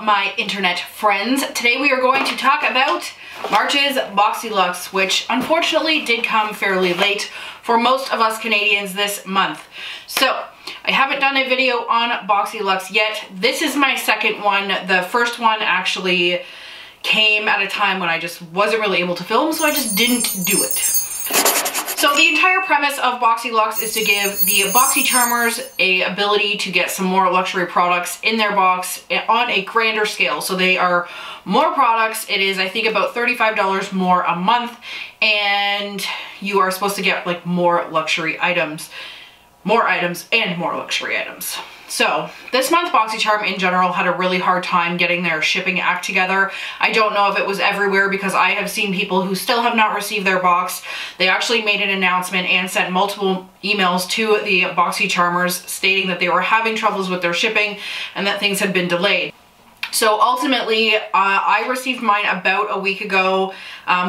my internet friends. Today we are going to talk about March's Boxyluxe, which unfortunately did come fairly late for most of us Canadians this month. So I haven't done a video on Boxyluxe yet. This is my second one. The first one actually came at a time when I just wasn't really able to film, so I just didn't do it. So the entire premise of Boxyluxe is to give the boxy charmers a ability to get some more luxury products in their box on a grander scale. So they are more products. It is, I think, about $35 more a month, and you are supposed to get like more luxury items. More items and more luxury items. So this month BoxyCharm in general had a really hard time getting their shipping act together. I don't know if it was everywhere because I have seen people who still have not received their box. They actually made an announcement and sent multiple emails to the BoxyCharmers stating that they were having troubles with their shipping and that things had been delayed. So ultimately, I received mine about a week ago,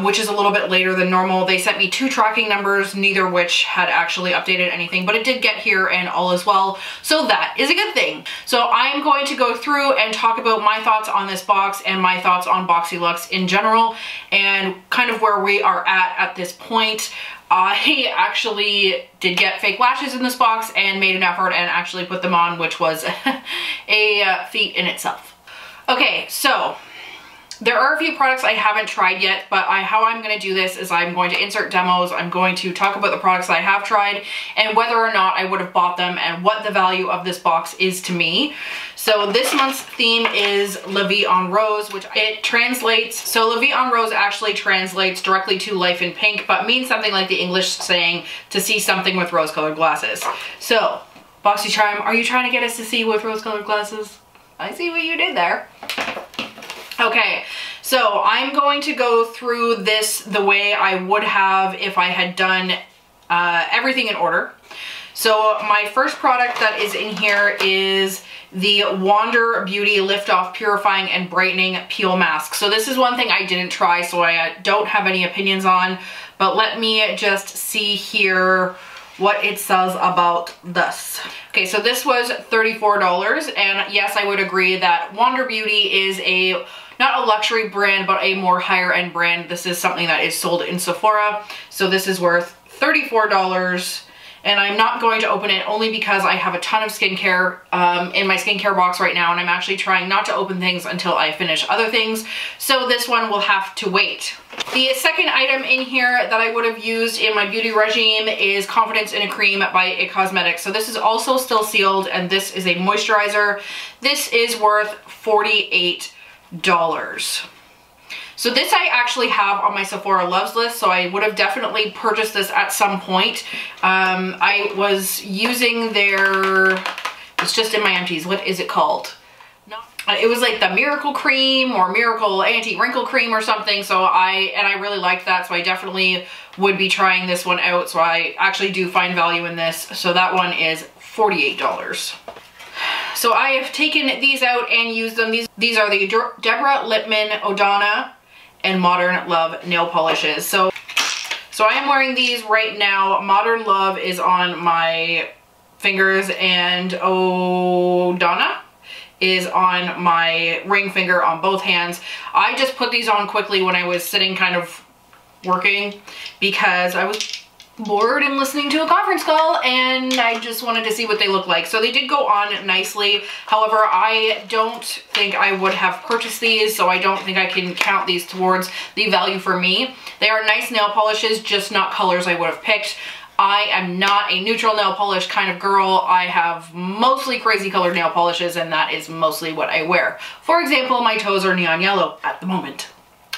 which is a little bit later than normal. They sent me 2 tracking numbers, neither of which had actually updated anything, but it did get here and all is well. So that is a good thing. So I'm going to go through and talk about my thoughts on this box and my thoughts on Boxyluxe in general and kind of where we are at this point. I actually did get fake lashes in this box and made an effort and actually put them on, which was a feat in itself. Okay, so there are a few products I haven't tried yet, but how I'm going to do this is I'm going to insert demos. I'm going to talk about the products I have tried and whether or not I would have bought them and what the value of this box is to me. So this month's theme is La Vie en Rose, which it translates. So La Vie en Rose actually translates directly to life in pink, but means something like the English saying to see something with rose-colored glasses. So BoxyCharm, are you trying to get us to see with rose-colored glasses? I see what you did there. Okay, so I'm going to go through this the way I would have if I had done everything in order. So my first product that is in here is the Wander Beauty Lift Off Purifying and Brightening Peel Mask. So this is one thing I didn't try, so I don't have any opinions on, but let me just see here what it says about this. Okay, so this was $34, and yes, I would agree that Wander Beauty is not a luxury brand, but a more higher end brand. This is something that is sold in Sephora, so this is worth $34. And I'm not going to open it only because I have a ton of skincare in my skincare box right now, and I'm actually trying not to open things until I finish other things. So this one will have to wait. The second item in here that I would have used in my beauty regime is Confidence in a Cream by It Cosmetics. So this is also still sealed, and this is a moisturizer. This is worth $48. So this I actually have on my Sephora Loves list, so I would have definitely purchased this at some point. I was using their, it's just in my empties, what is it called? No, it was like the Miracle Cream or Miracle Anti-Wrinkle Cream or something, so I really liked that, so I definitely would be trying this one out, so I actually do find value in this. So that one is $48. So I have taken these out and used them. These are the Deborah Lippmann Odana and Modern Love nail polishes. So I am wearing these right now. Modern Love is on my fingers and Odana is on my ring finger on both hands. I just put these on quickly when I was sitting kind of working because I was bored and listening to a conference call and I just wanted to see what they look like. So they did go on nicely. However, I don't think I would have purchased these, so I don't think I can count these towards the value for me. They are nice nail polishes, just not colors I would have picked. I am not a neutral nail polish kind of girl. I have mostly crazy colored nail polishes, and that is mostly what I wear. For example, my toes are neon yellow at the moment.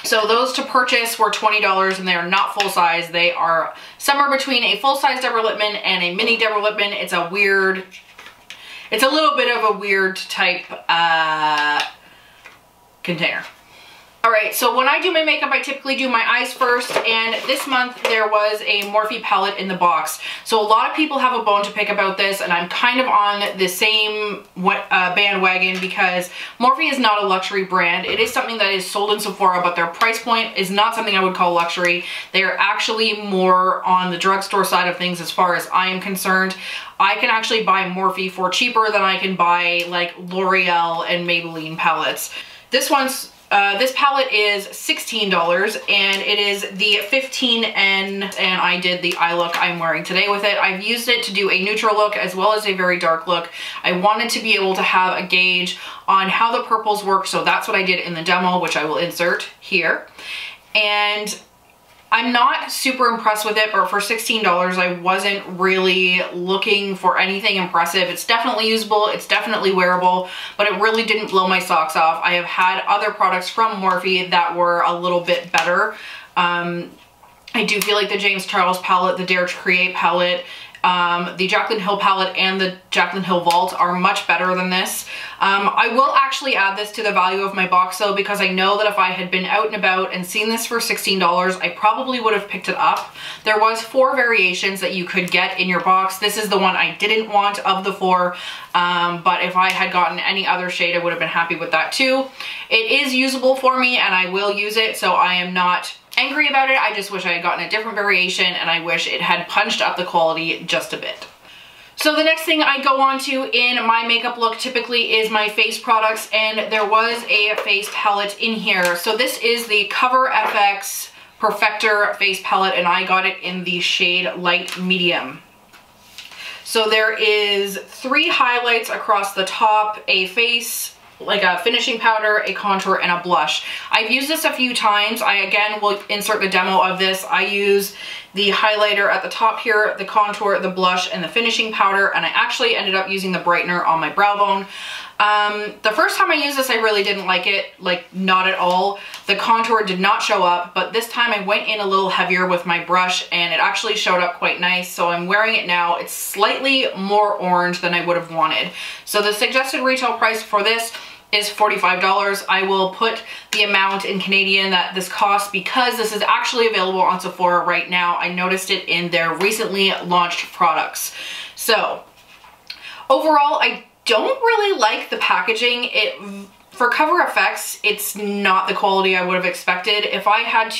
So those to purchase were $20, and they are not full size. They are somewhere between a full size Deborah Lippmann and a mini Deborah Lippmann. It's a little bit of a weird type container. Alright, so when I do my makeup, I typically do my eyes first, and this month there was a Morphe palette in the box. So a lot of people have a bone to pick about this, and I'm kind of on the same bandwagon because Morphe is not a luxury brand. It is something that is sold in Sephora, but their price point is not something I would call luxury. They are actually more on the drugstore side of things as far as I am concerned. I can actually buy Morphe for cheaper than I can buy like L'Oreal and Maybelline palettes. This palette is $16 and it is the 15N, and I did the eye look I'm wearing today with it. I've used it to do a neutral look as well as a very dark look. I wanted to be able to have a gauge on how the purples work, so that's what I did in the demo, which I will insert here. And I'm not super impressed with it, but for $16, I wasn't really looking for anything impressive. It's definitely usable, it's definitely wearable, but it really didn't blow my socks off. I have had other products from Morphe that were a little bit better. I do feel like the James Charles palette, the Dare to Create palette, the Jaclyn Hill palette and the Jaclyn Hill Vault are much better than this. I will actually add this to the value of my box though, because I know that if I had been out and about and seen this for $16, I probably would have picked it up. There was 4 variations that you could get in your box. This is the one I didn't want of the 4, but if I had gotten any other shade, I would have been happy with that too. It is usable for me and I will use it, so I am not angry about it. I just wish I had gotten a different variation, and I wish it had punched up the quality just a bit. So the next thing I go on to in my makeup look typically is my face products, and there was a face palette in here. So this is the Cover FX Perfector face palette, and I got it in the shade Light Medium. So there is 3 highlights across the top, a face, like a finishing powder, a contour, and a blush. I've used this a few times. I again will insert the demo of this. I use the highlighter at the top here, the contour, the blush, and the finishing powder, and I actually ended up using the brightener on my brow bone. The first time I used this, I really didn't like it, like not at all. The contour did not show up, but this time I went in a little heavier with my brush and it actually showed up quite nice. So I'm wearing it now. It's slightly more orange than I would have wanted. So the suggested retail price for this is $45. I will put the amount in Canadian that this costs because this is actually available on Sephora right now. I noticed it in their recently launched products. So overall, I don't really like the packaging. For Cover FX, it's not the quality I would have expected. If I had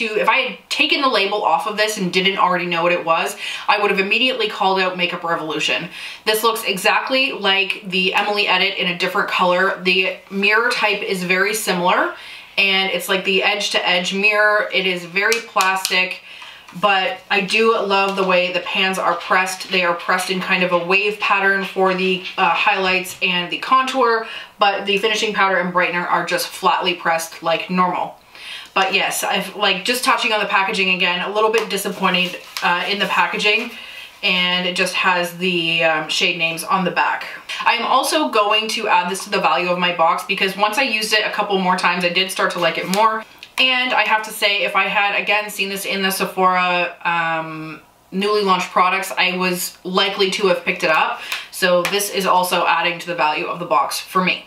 taken the label off of this and didn't already know what it was, I would have immediately called out Makeup Revolution. This looks exactly like the Emily Edit in a different color. The mirror type is very similar, and it's like the edge-to-edge mirror. It is very plastic, but I do love the way the pans are pressed. They are pressed in kind of a wave pattern for the highlights and the contour, but the finishing powder and brightener are just flatly pressed like normal. But yes, I've just touching on the packaging again, a little bit disappointed in the packaging, and it just has the shade names on the back. I'm also going to add this to the value of my box because once I used it a couple more times, I did start to like it more. And I have to say, if I had, again, seen this in the Sephora newly launched products, I was likely to have picked it up. So this is also adding to the value of the box for me.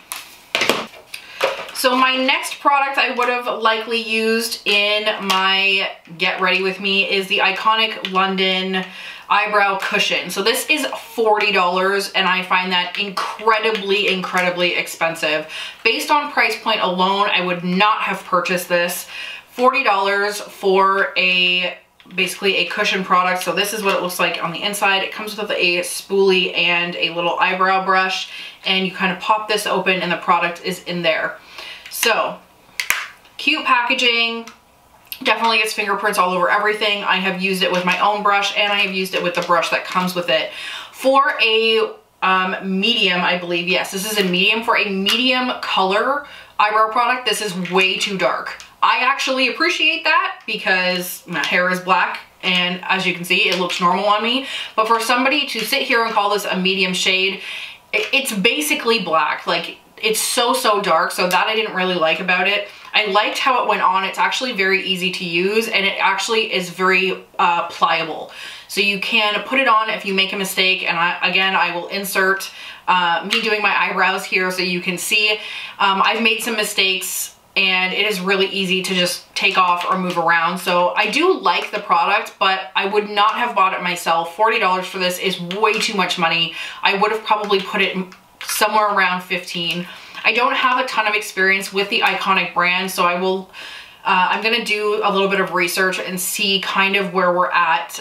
So my next product I would have likely used in my Get Ready With Me is the Iconic London Eyebrow Cushion. So this is $40, and I find that incredibly, incredibly expensive. Based on price point alone, I would not have purchased this. $40 for basically a cushion product. So this is what it looks like on the inside. It comes with a spoolie and a little eyebrow brush, and you kind of pop this open and the product is in there. So cute packaging. Definitely gets fingerprints all over everything. I have used it with my own brush, and I have used it with the brush that comes with it. For a medium, I believe, yes, this is a medium. For a medium color eyebrow product, this is way too dark. I actually appreciate that because my hair is black, and as you can see, it looks normal on me. But for somebody to sit here and call this a medium shade, it's basically black. Like, it's so dark, so that I didn't really like about it. I liked how it went on. It's actually very easy to use, and it actually is very pliable. So you can put it on if you make a mistake, and I will insert me doing my eyebrows here so you can see. I've made some mistakes and it is really easy to just take off or move around. So I do like the product, but I would not have bought it myself. $40 for this is way too much money. I would have probably put it somewhere around $15. I don't have a ton of experience with the iconic brand, so I will I'm gonna do a little bit of research and see kind of where we're at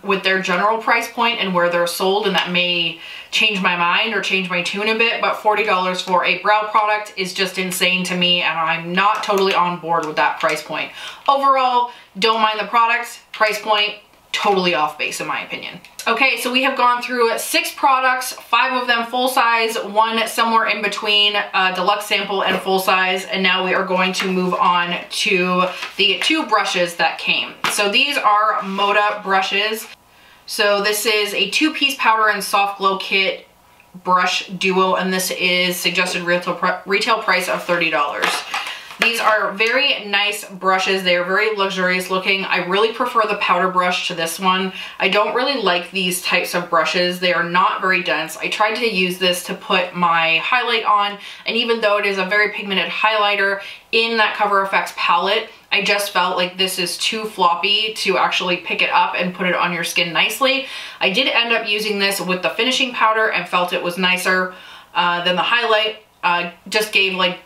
with their general price point and where they're sold, and that may change my mind or change my tune a bit, but $40 for a brow product is just insane to me, and I'm not totally on board with that price point. Overall, don't mind the product, price point, totally off base in my opinion. Okay, so we have gone through 6 products, 5 of them full size, 1 somewhere in between deluxe sample and full size, and now we are going to move on to the 2 brushes that came. So these are Moda brushes. So this is a 2-piece powder and soft glow kit brush duo, and this is suggested retail price of $30. These are very nice brushes. They are very luxurious looking. I really prefer the powder brush to this one. I don't really like these types of brushes. They are not very dense. I tried to use this to put my highlight on, and even though it is a very pigmented highlighter in that Cover FX palette, I just felt like this is too floppy to actually pick it up and put it on your skin nicely. I did end up using this with the finishing powder and felt it was nicer than the highlight. Just gave like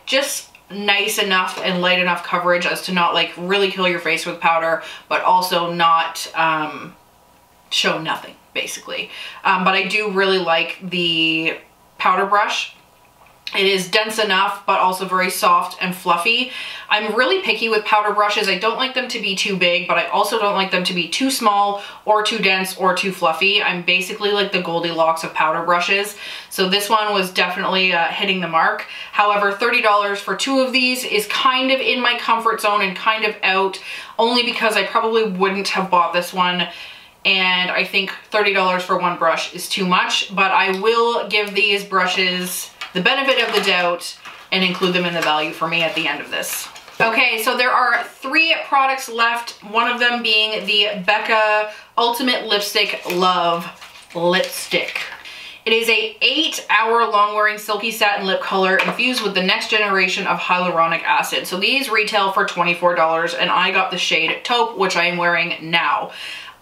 nice enough and light enough coverage as to not like really kill your face with powder, but also not show nothing basically. But I do really like the powder brush. It is dense enough, but also very soft and fluffy. I'm really picky with powder brushes. I don't like them to be too big, but I also don't like them to be too small or too dense or too fluffy. I'm basically like the Goldilocks of powder brushes. So this one was definitely hitting the mark. However, $30 for 2 of these is kind of in my comfort zone and kind of out, only because I probably wouldn't have bought this one. And I think $30 for 1 brush is too much, but I will give these brushes the benefit of the doubt and include them in the value for me at the end of this. Okay, so there are 3 products left, one of them being the Becca Ultimate Lipstick Love Lipstick. It is a 8-hour long-wearing silky satin lip color infused with the next generation of hyaluronic acid. So these retail for $24, and I got the shade Taupe, which I am wearing now.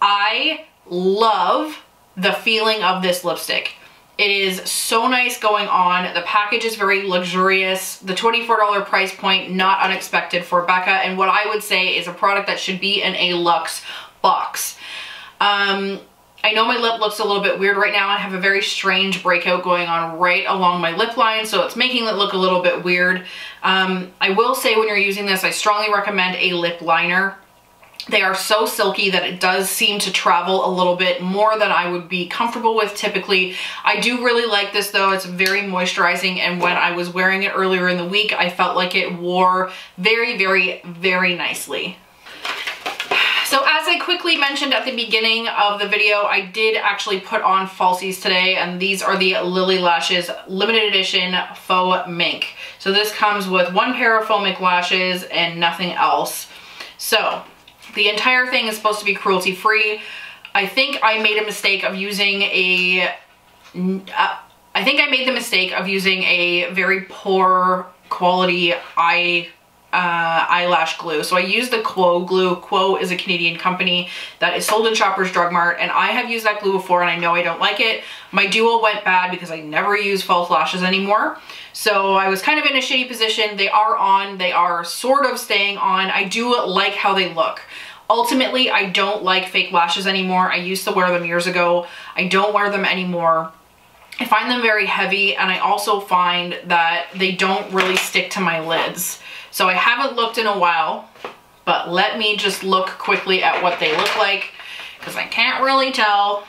I love the feeling of this lipstick. It is so nice going on. The package is very luxurious. The $24 price point, not unexpected for Becca, and what I would say is a product that should be in a luxe box. I know my lip looks a little bit weird right now. I have a very strange breakout going on right along my lip line, so it's making it look a little bit weird. I will say when you're using this, I strongly recommend a lip liner. They are so silky that it does seem to travel a little bit more than I would be comfortable with typically. I do really like this though. It's very moisturizing, and when I was wearing it earlier in the week, I felt like it wore very, very, very nicely. So as I quickly mentioned at the beginning of the video, I did actually put on falsies today, and these are the Lilly Lashes limited edition faux mink. So this comes with 1 pair of faux mink lashes and nothing else. So the entire thing is supposed to be cruelty free. I think I made a mistake of using a very poor quality eyelash glue. So I used the Quo glue. Quo is a Canadian company that is sold in Shoppers Drug Mart, and I have used that glue before and I know I don't like it. My duo went bad because I never use false lashes anymore. So I was kind of in a shitty position. They are on, they are sort of staying on. I do like how they look. Ultimately, I don't like fake lashes anymore. I used to wear them years ago. I don't wear them anymore. I find them very heavy, and I also find that they don't really stick to my lids. So I haven't looked in a while, but let me just look quickly at what they look like, because I can't really tell.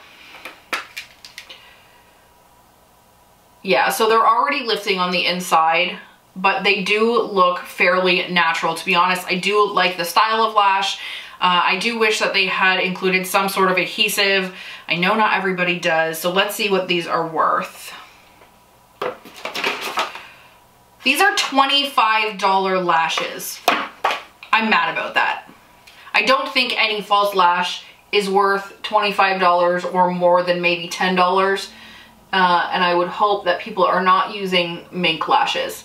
Yeah, so they're already lifting on the inside, but they do look fairly natural. To be honest, I do like the style of lash. I do wish that they had included some sort of adhesive. I know not everybody does, so let's see what these are worth. These are $25 lashes. I'm mad about that. I don't think any false lash is worth $25 or more than maybe $10. And I would hope that people are not using mink lashes.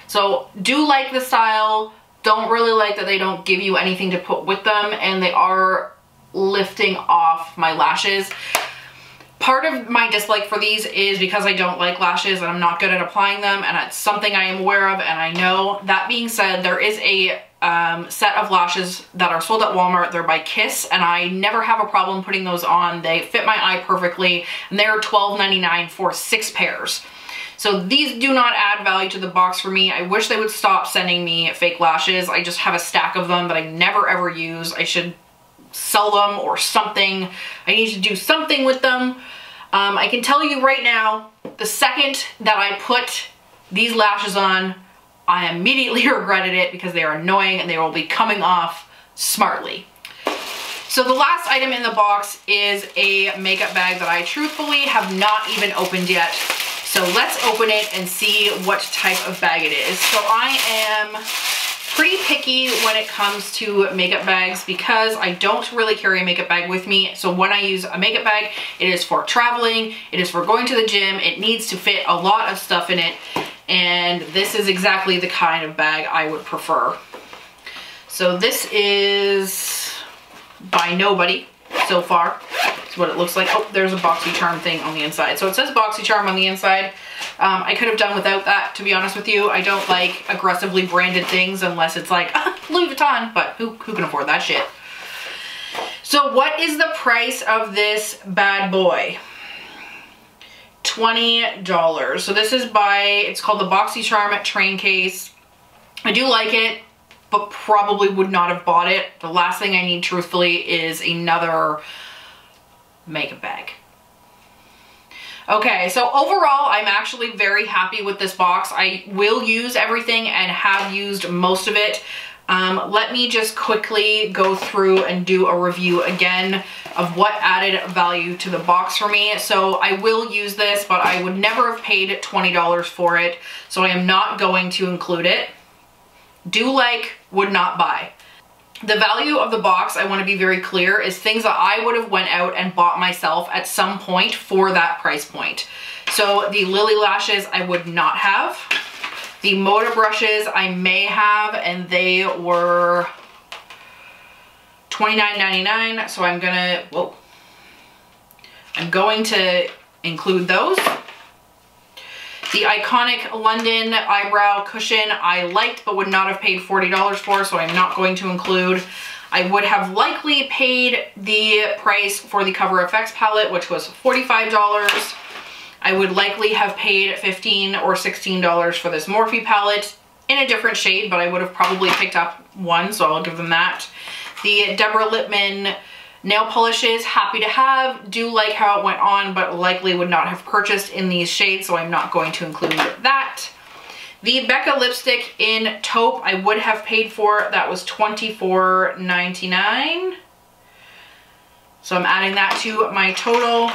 So do like the style, don't really like that they don't give you anything to put with them, and they are lifting off my lashes. Part of my dislike for these is because I don't like lashes and I'm not good at applying them, and it's something I am aware of and I know. That being said, there is a set of lashes that are sold at Walmart. They're by Kiss, and I never have a problem putting those on. They fit my eye perfectly, and they're $12.99 for 6 pairs. So these do not add value to the box for me. I wish they would stop sending me fake lashes. I just have a stack of them that I never ever use. I should sell them or something. I need to do something with them. I can tell you right now, the second that I put these lashes on, I immediately regretted it because they are annoying and they will be coming off smartly. So the last item in the box is a makeup bag that I truthfully have not even opened yet. So let's open it and see what type of bag it is. So I am pretty picky when it comes to makeup bags because I don't really carry a makeup bag with me. So when I use a makeup bag, it is for traveling, it is for going to the gym, it needs to fit a lot of stuff in it, and this is exactly the kind of bag I would prefer. So this is by Nobody so far. That's what it looks like. Oh, there's a BoxyCharm thing on the inside. So it says BoxyCharm on the inside. I could have done without that, to be honest with you. I don't like aggressively branded things unless it's like Louis Vuitton, but who can afford that shit? So what is the price of this bad boy? $20. So this is by, it's called the BoxyCharm Train Case. I do like it, but probably would not have bought it. The last thing I need, truthfully, is another makeup bag. Okay, so overall, I'm actually very happy with this box. I will use everything and have used most of it. Let me just quickly go through and do a review again of what added value to the box for me. So I will use this, but I would never have paid $20 for it, so I am not going to include it. Do like, would not buy. The value of the box, I want to be very clear, is things that I would have went out and bought myself at some point for that price point. So the Lilly lashes I would not have. The Moda brushes I may have, and they were $29.99, so I'm going to include those. The iconic London eyebrow cushion I liked but would not have paid $40 for, so I'm not going to include. I would have likely paid the price for the Cover FX palette, which was $45. I would likely have paid $15 or $16 for this Morphe palette in a different shade, but I would have probably picked up one, so I'll give them that. The Deborah Lippmann nail polishes, happy to have. Do like how it went on, but likely would not have purchased in these shades, so I'm not going to include that. The Becca lipstick in Taupe I would have paid for. That was $24.99. So I'm adding that to my total.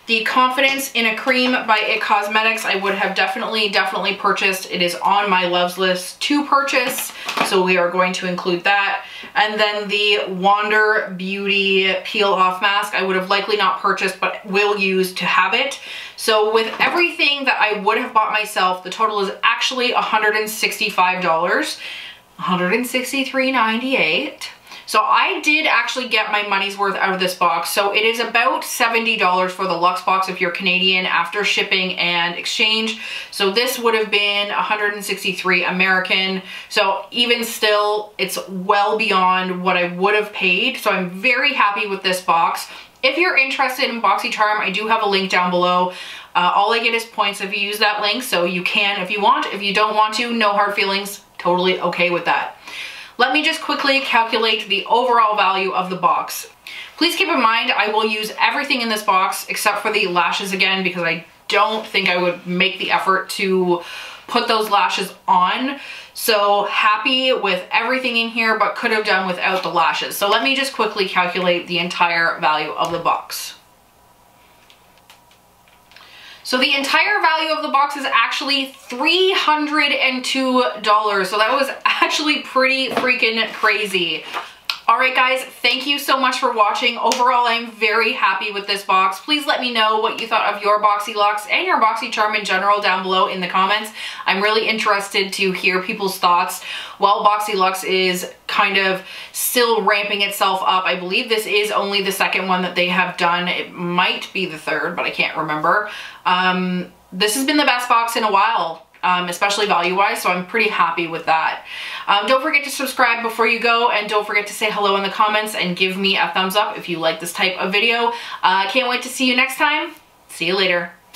The Confidence in a Cream by IT Cosmetics I would have definitely purchased. It is on my loves list to purchase, so we are going to include that. And then the Wander Beauty Peel Off Mask I would have likely not purchased, but will use to have it. So with everything that I would have bought myself, the total is actually $165, $163.98. So I did actually get my money's worth out of this box. So it is about $70 for the Luxe box if you're Canadian after shipping and exchange. So this would have been $163 American. So even still, it's well beyond what I would have paid. So I'm very happy with this box. If you're interested in BoxyCharm, I do have a link down below. All I get is points if you use that link. So you can if you want. If you don't want to, no hard feelings. Totally okay with that. Let me just quickly calculate the overall value of the box. Please keep in mind I will use everything in this box except for the lashes again, because I don't think I would make the effort to put those lashes on. So happy with everything in here, but could have done without the lashes. So let me just quickly calculate the entire value of the box. So the entire value of the box is actually $302. So that was actually pretty freaking crazy. Alright guys, thank you so much for watching. Overall, I'm very happy with this box. Please let me know what you thought of your Boxyluxe and your BoxyCharm in general down below in the comments. I'm really interested to hear people's thoughts. While Boxyluxe is kind of still ramping itself up, I believe this is only the second one that they have done. It might be the third, but I can't remember. This has been the best box in a while. Especially value-wise, so I'm pretty happy with that. Don't forget to subscribe before you go, and don't forget to say hello in the comments and give me a thumbs up if you like this type of video. Can't wait to see you next time. See you later.